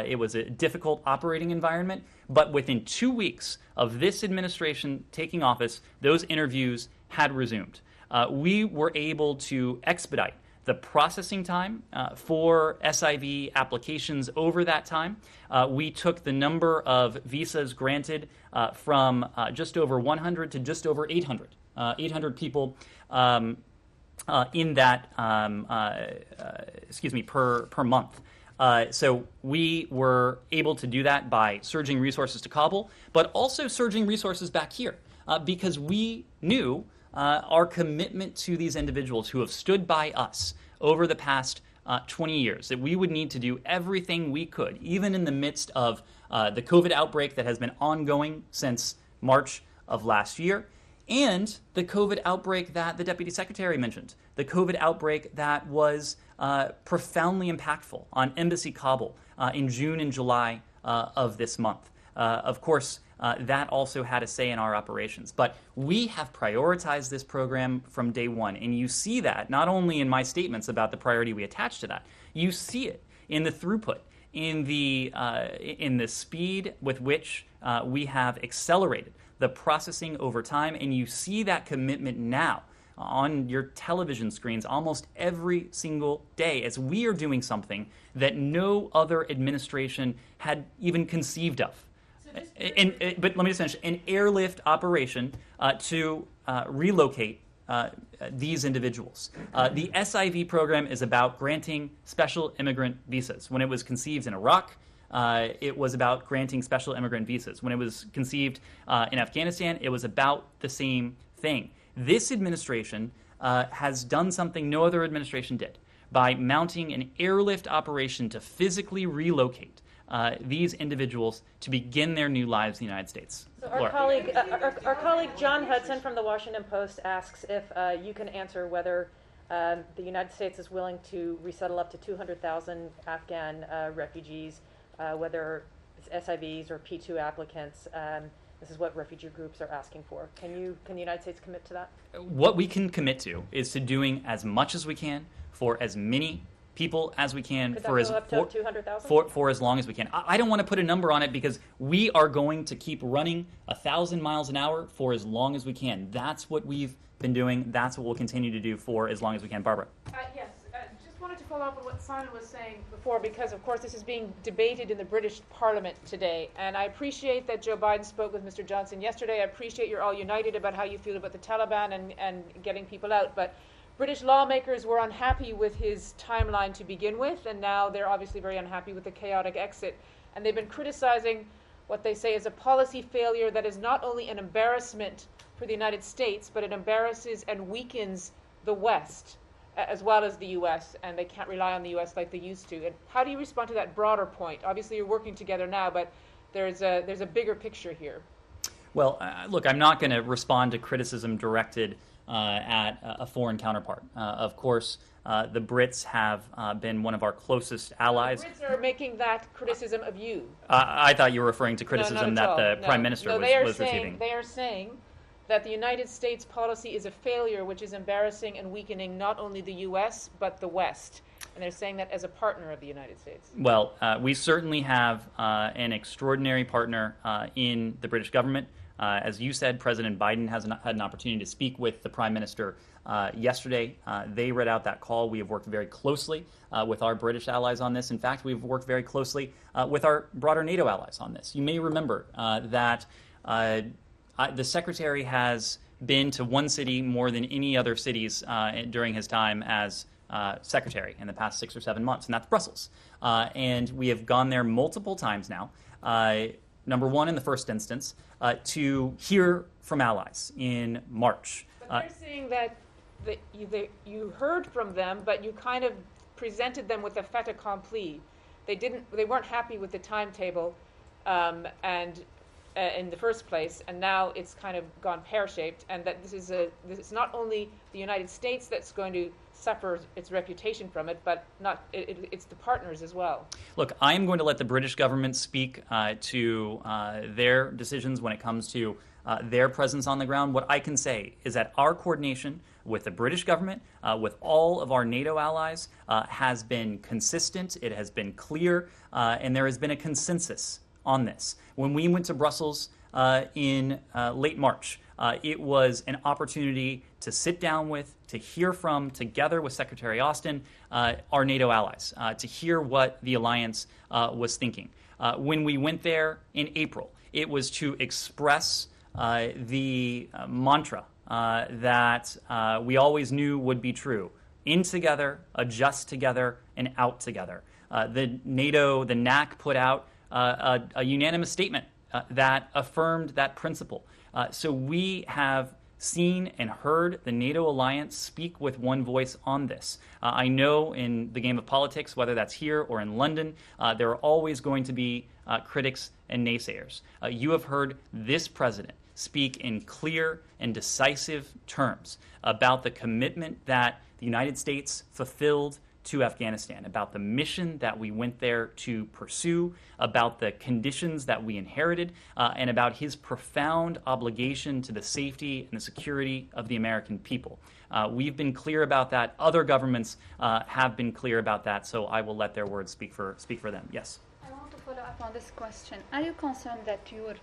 It was a difficult operating environment, but within 2 weeks of this administration taking office, those interviews had resumed. We were able to expedite the processing time for SIV applications over that time. We took the number of visas granted from just over 100 to just over 800. 800 people in that, per month. So we were able to do that by surging resources to Kabul, but also surging resources back here because we knew our commitment to these individuals who have stood by us over the past 20 years, that we would need to do everything we could, even in the midst of the COVID outbreak that has been ongoing since March of last year, and the COVID outbreak that the Deputy Secretary mentioned, the COVID outbreak that was profoundly impactful on Embassy Kabul in June and July of this month. Of course, that also had a say in our operations. But we have prioritized this program from day one, and you see that not only in my statements about the priority we attach to that, you see it in the throughput, in the speed with which we have accelerated the processing over time, and you see that commitment now on your television screens almost every single day as we are doing something that no other administration had even conceived of. But let me just finish. An airlift operation to relocate these individuals. The SIV program is about granting special immigrant visas. When it was conceived in Iraq, it was about granting special immigrant visas. When it was conceived in Afghanistan, it was about the same thing. This administration has done something no other administration did by mounting an airlift operation to physically relocate these individuals to begin their new lives in the United States. So our colleague John Hudson from the Washington Post asks if you can answer whether the United States is willing to resettle up to 200,000 Afghan refugees, whether it's SIVs or P2 applicants. This is what refugee groups are asking for. Can the United States commit to that? What we can commit to is to doing as much as we can for as many people as we can for as long as we can. I don't want to put a number on it because we are going to keep running 1,000 miles an hour for as long as we can. That's what we've been doing. That's what we'll continue to do for as long as we can. Barbara. Yes, just wanted to follow up on what Simon was saying before, because of course this is being debated in the British Parliament today, and I appreciate that Joe Biden spoke with Mr. Johnson yesterday. I appreciate you're all united about how you feel about the Taliban and getting people out, but British lawmakers were unhappy with his timeline to begin with, and now they're obviously very unhappy with the chaotic exit. And they've been criticizing what they say is a policy failure that is not only an embarrassment for the United States, but it embarrasses and weakens the West as well as the U.S., and they can't rely on the U.S. like they used to. And how do you respond to that broader point? Obviously, you're working together now, but there's a bigger picture here. Well, look, I'm not going to respond to criticism directed at a foreign counterpart. Of course, the Brits have been one of our closest allies. The Brits are making that criticism of you. I thought you were referring to criticism that the Prime Minister was receiving. They are saying that the United States policy is a failure, which is embarrassing and weakening not only the U.S., but the West. And they're saying that as a partner of the United States. Well, we certainly have an extraordinary partner in the British government. As you said, President Biden has had an opportunity to speak with the Prime Minister yesterday. They read out that call. We have worked very closely with our British allies on this. In fact, we've worked very closely with our broader NATO allies on this. You may remember that the Secretary has been to one city more than any other cities during his time as Secretary in the past 6 or 7 months, and that's Brussels. And we have gone there multiple times now. Number one, in the first instance, to hear from allies in March. But they're saying that you heard from them, but you kind of presented them with a fait accompli. They weren't happy with the timetable, and in the first place, and now it's kind of gone pear-shaped. And that this is not only the United States that's going to suffer its reputation from it, but it's the partners as well. Look, I am going to let the British government speak to their decisions when it comes to their presence on the ground. What I can say is that our coordination with the British government, with all of our NATO allies, has been consistent, it has been clear, and there has been a consensus on this. When we went to Brussels in late March, it was an opportunity to sit down with, to hear from, together with Secretary Austin, our NATO allies, to hear what the alliance was thinking. When we went there in April, it was to express the mantra that we always knew would be true. In together, adjust together, and out together. The NAC put out a unanimous statement that affirmed that principle. So we have seen and heard the NATO alliance speak with one voice on this. I know in the game of politics, whether that's here or in London, there are always going to be critics and naysayers. You have heard this president speak in clear and decisive terms about the commitment that the United States fulfilled to Afghanistan, about the mission that we went there to pursue, about the conditions that we inherited, and about his profound obligation to the safety and the security of the American people. We've been clear about that. Other governments have been clear about that, so I will let their words speak for them. Yes? I want to follow up on this question. Are you concerned that your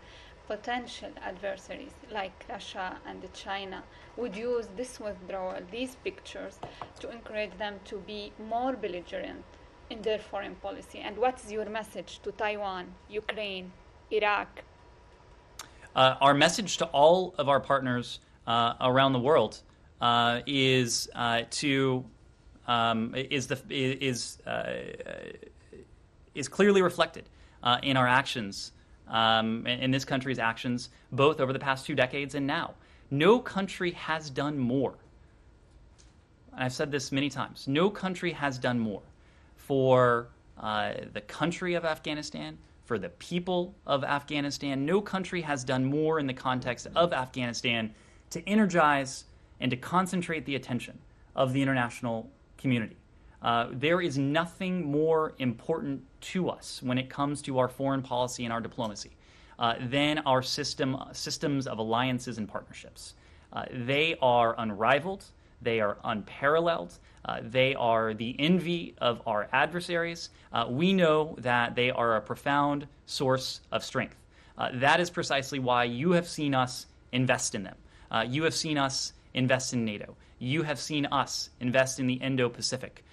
potential adversaries like Russia and China would use this withdrawal, these pictures, to encourage them to be more belligerent in their foreign policy? And what's your message to Taiwan, Ukraine, Iraq? Our message to all of our partners around the world is clearly reflected in our actions. In this country's actions, both over the past 2 decades and now. No country has done more. And I've said this many times. No country has done more for the country of Afghanistan, for the people of Afghanistan. No country has done more in the context of Afghanistan to energize and to concentrate the attention of the international community. There is nothing more important to us when it comes to our foreign policy and our diplomacy than our systems of alliances and partnerships. They are unrivaled. They are unparalleled. They are the envy of our adversaries. We know that they are a profound source of strength. That is precisely why you have seen us invest in them. You have seen us invest in NATO. You have seen us invest in the Indo-Pacific.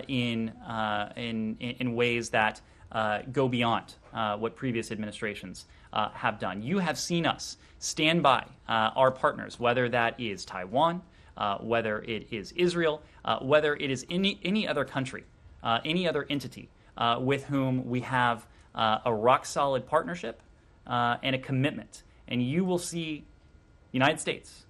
In ways that go beyond what previous administrations have done. You have seen us stand by our partners, whether that is Taiwan, whether it is Israel, whether it is any other country, any other entity with whom we have a rock-solid partnership and a commitment. And you will see the United States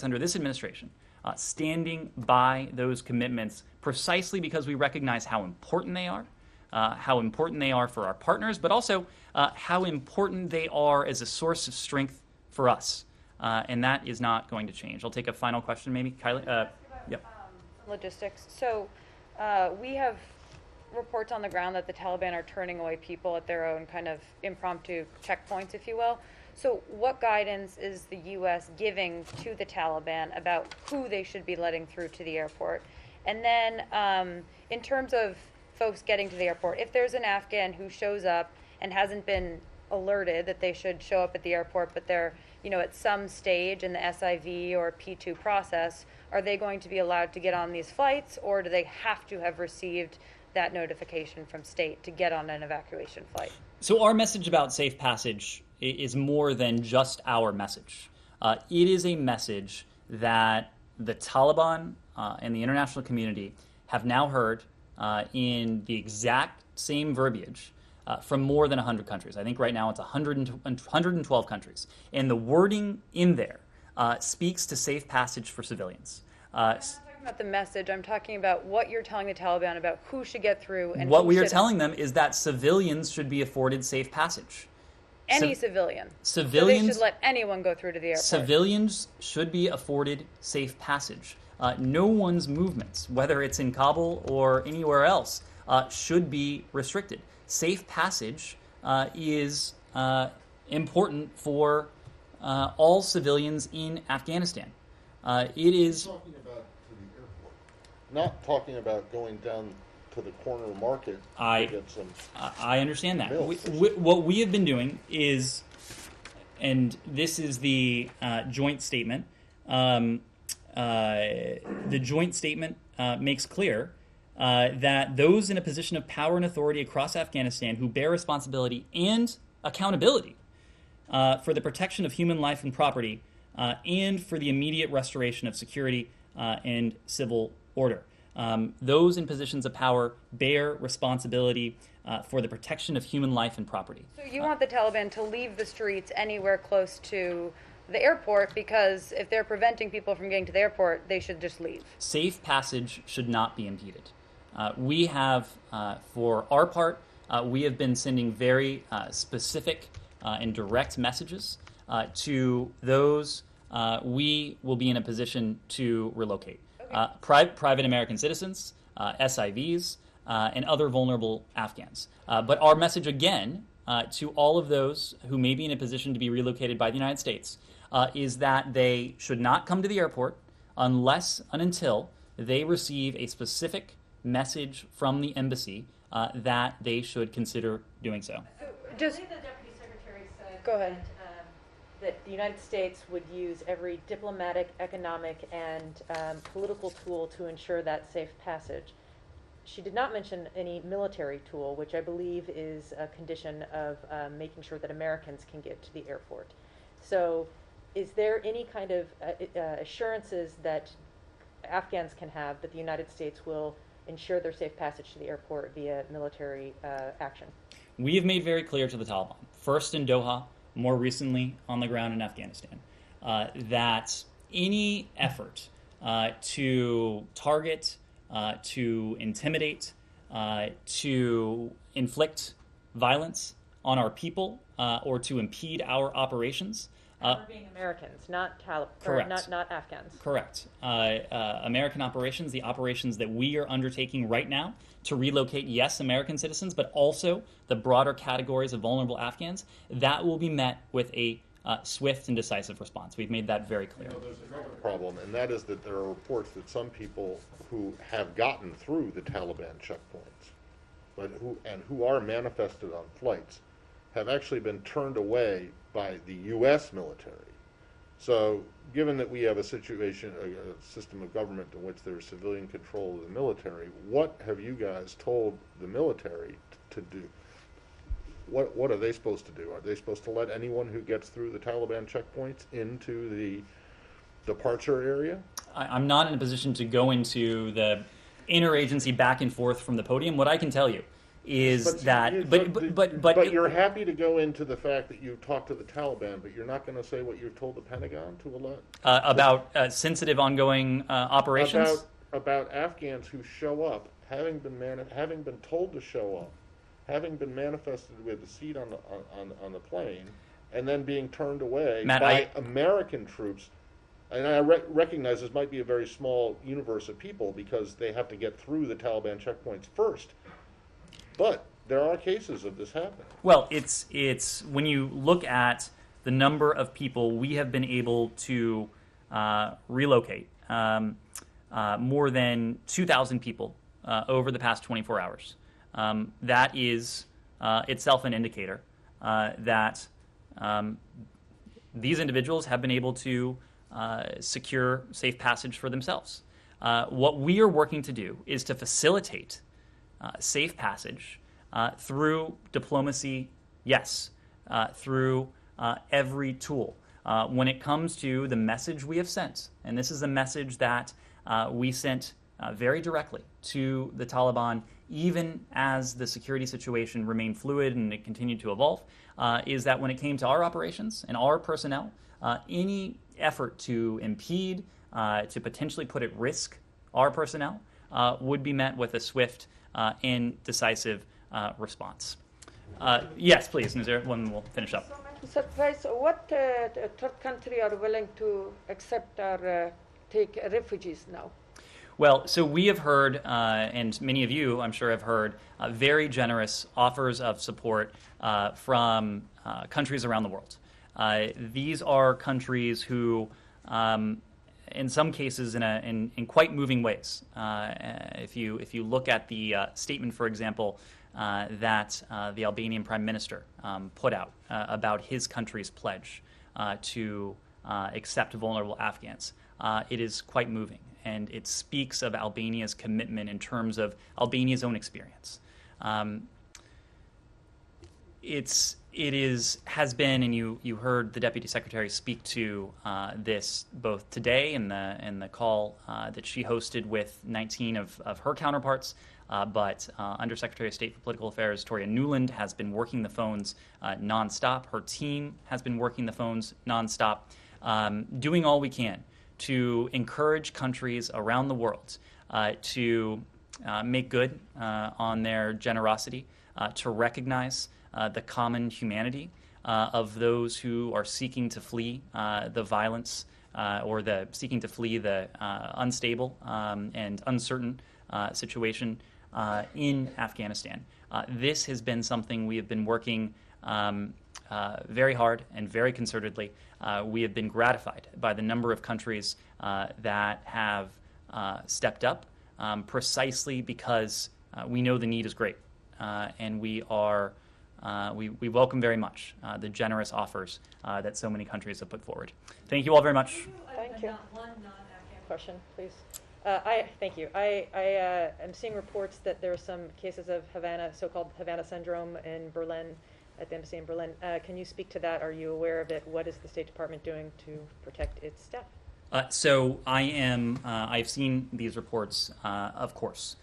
under this administration standing by those commitments precisely because we recognize how important they are for our partners, but also how important they are as a source of strength for us. And that is not going to change. I'll take a final question, maybe. Kylie? Yep. Logistics. So we have reports on the ground that the Taliban are turning away people at their own kind of impromptu checkpoints, if you will. So what guidance is the U.S. giving to the Taliban about who they should be letting through to the airport? And then in terms of folks getting to the airport, if there's an Afghan who shows up and hasn't been alerted that they should show up at the airport, but they're at some stage in the SIV or P2 process, are they going to be allowed to get on these flights, or do they have to have received that notification from state to get on an evacuation flight? So our message about safe passage is more than just our message. It is a message that the Taliban and the international community have now heard in the exact same verbiage from more than 100 countries. I think right now it's 112 countries. And the wording in there speaks to safe passage for civilians. I'm not talking about the message. I'm talking about what you're telling the Taliban about who should get through and what who we are shouldn't. telling them is that civilians should be afforded safe passage. Any civilian. Civilians. So they should let anyone go through to the airport. Civilians should be afforded safe passage. No one's movements, whether it's in Kabul or anywhere else, should be restricted. Safe passage is important for all civilians in Afghanistan. It is. Talking about to the airport, not talking about going down to the corner market to get some. I understand that. milk. What we have been doing is, and this is the joint statement. The joint statement makes clear that those in a position of power and authority across Afghanistan who bear responsibility and accountability for the protection of human life and property and for the immediate restoration of security and civil order. Those in positions of power bear responsibility for the protection of human life and property. So you want the Taliban to leave the streets anywhere close to the airport, because if they're preventing people from getting to the airport, they should just leave. Safe passage should not be impeded. We have, for our part, we have been sending very specific and direct messages to those we will be in a position to relocate. Okay. Private American citizens, SIVs, and other vulnerable Afghans. But our message again to all of those who may be in a position to be relocated by the United States is that they should not come to the airport unless and until they receive a specific message from the embassy that they should consider doing so. Just, I believe the Deputy Secretary said Go ahead. That the United States would use every diplomatic, economic, and political tool to ensure that safe passage. She did not mention any military tool, which I believe is a condition of making sure that Americans can get to the airport. So is there any kind of assurances that Afghans can have that the United States will ensure their safe passage to the airport via military action? We have made very clear to the Taliban, first in Doha, more recently on the ground in Afghanistan, that any effort to target, to intimidate, to inflict violence on our people, or to impede our operations. We're being Americans, not Correct. Not Afghans. Correct. American operations, the operations that we are undertaking right now to relocate, yes, American citizens, but also the broader categories of vulnerable Afghans, that will be met with a swift and decisive response. We've made that very clear. There's another problem, and that is that there are reports that some people who have gotten through the Taliban checkpoints, but who are manifested on flights, have actually been turned away by the U.S. military. So, given that we have a situation, a system of government in which there's civilian control of the military, what have you guys told the military to do? What are they supposed to do? Are they supposed to let anyone who gets through the Taliban checkpoints into the departure area? I'm not in a position to go into the interagency back and forth from the podium. What I can tell you is But that, you- but you're happy to go into the fact that you talked to the Taliban, but you're not going to say what you've told the Pentagon to a lot about sensitive ongoing operations. about Afghans who show up, having been told to show up, having been manifested with a seat on the plane, and then being turned away Matt, by American troops. And I recognize this might be a very small universe of people because they have to get through the Taliban checkpoints first. But there are cases of this happening. Well, it's when you look at the number of people we have been able to relocate, more than 2,000 people over the past 24 hours. That is itself an indicator that these individuals have been able to secure safe passage for themselves. What we are working to do is to facilitate safe passage through diplomacy, yes, through every tool. When it comes to the message we have sent, and this is a message that we sent very directly to the Taliban, even as the security situation remained fluid and it continued to evolve, is that when it came to our operations and our personnel, any effort to impede, to potentially put at risk our personnel, would be met with a swift and decisive response. Yes, please, Nazir, when we'll finish up. Surprise, what third country are willing to accept or take refugees now? Well, so we have heard, and many of you, I'm sure, have heard, very generous offers of support from countries around the world. These are countries who, in some cases, in quite moving ways. If you look at the statement, for example, that the Albanian Prime Minister put out about his country's pledge to accept vulnerable Afghans, it is quite moving, and it speaks of Albania's commitment in terms of Albania's own experience. Has been, and you heard the Deputy Secretary speak to this both today in the call that she hosted with 19 of her counterparts, but Undersecretary of State for Political Affairs Toria Nuland has been working the phones nonstop. Her team has been working the phones nonstop, doing all we can to encourage countries around the world to make good on their generosity, to recognize the common humanity of those who are seeking to flee the violence or seeking to flee the unstable and uncertain situation in Afghanistan. This has been something we have been working very hard and very concertedly. We have been gratified by the number of countries that have stepped up precisely because we know the need is great, and we welcome very much the generous offers that so many countries have put forward. Thank you all very much. Thank you. One non-Afghan question, please. Thank you. I am seeing reports that there are some cases of so-called Havana syndrome in Berlin, at the embassy in Berlin. Can you speak to that? Are you aware of it? What is the State Department doing to protect its staff? So I've seen these reports, of course.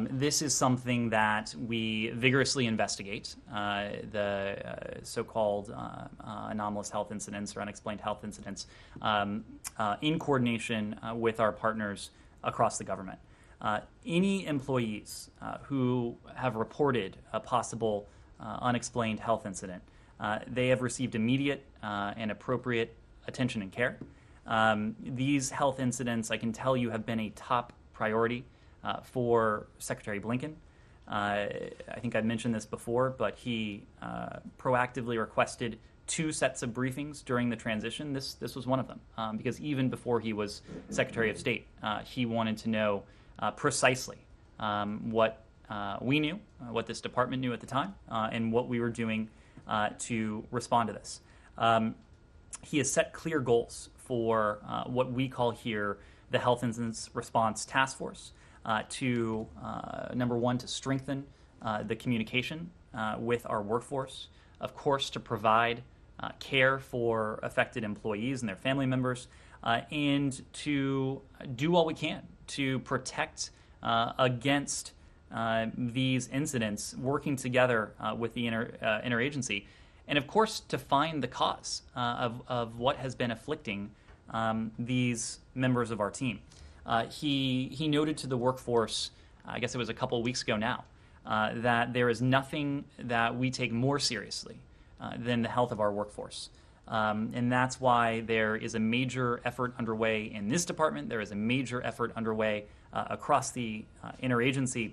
This is something that we vigorously investigate, the so-called anomalous health incidents or unexplained health incidents, in coordination with our partners across the government. Any employees who have reported a possible unexplained health incident, they have received immediate and appropriate attention and care. These health incidents, I can tell you, have been a top priority for Secretary Blinken. I think I've mentioned this before, but he proactively requested 2 sets of briefings during the transition. This was one of them, because even before he was Secretary of State, he wanted to know precisely what we knew, what this department knew at the time, and what we were doing to respond to this. He has set clear goals for what we call here the Health Incidents Response Task Force, to, number one, to strengthen the communication with our workforce, of course, to provide care for affected employees and their family members, and to do all we can to protect against these incidents, working together with the interagency, and of course to find the cause of what has been afflicting these members of our team. He noted to the workforce, I guess it was a couple of weeks ago now, that there is nothing that we take more seriously than the health of our workforce. And that's why there is a major effort underway in this department. There is a major effort underway across the interagency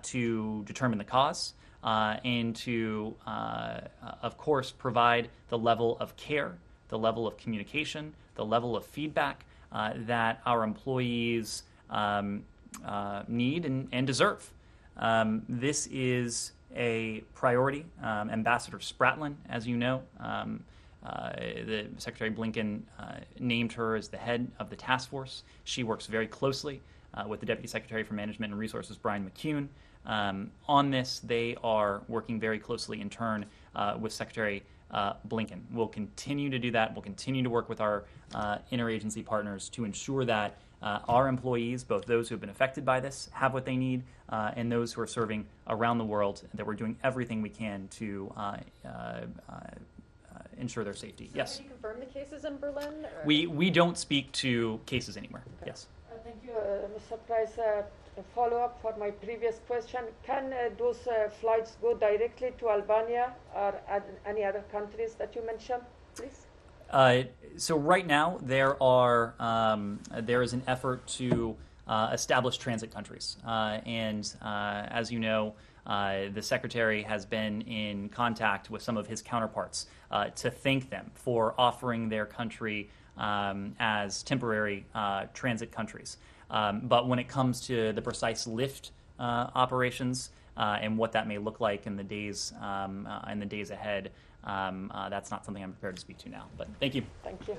to determine the cause and to, of course, provide the level of care, the level of communication, the level of feedback that our employees need and deserve. This is a priority. Ambassador Spratlin, as you know, the Secretary Blinken named her as the head of the task force. She works very closely with the Deputy Secretary for Management and Resources, Brian McCune. On this, they are working very closely in turn with Secretary Blinken. We'll continue to do that. We'll continue to work with our interagency partners to ensure that our employees, both those who have been affected by this, have what they need, and those who are serving around the world, that we're doing everything we can to ensure their safety. So Yes. Can you confirm the cases in Berlin? Or? We don't speak to cases anywhere. Yes. Thank you, Mr. Price. A follow-up for my previous question. Can those flights go directly to Albania or any other countries that you mentioned, please? So right now there is an effort to establish transit countries, and as you know, the Secretary has been in contact with some of his counterparts to thank them for offering their country as temporary transit countries. But when it comes to the precise lift operations and what that may look like in the days ahead, that's not something I'm prepared to speak to now. But thank you. Thank you.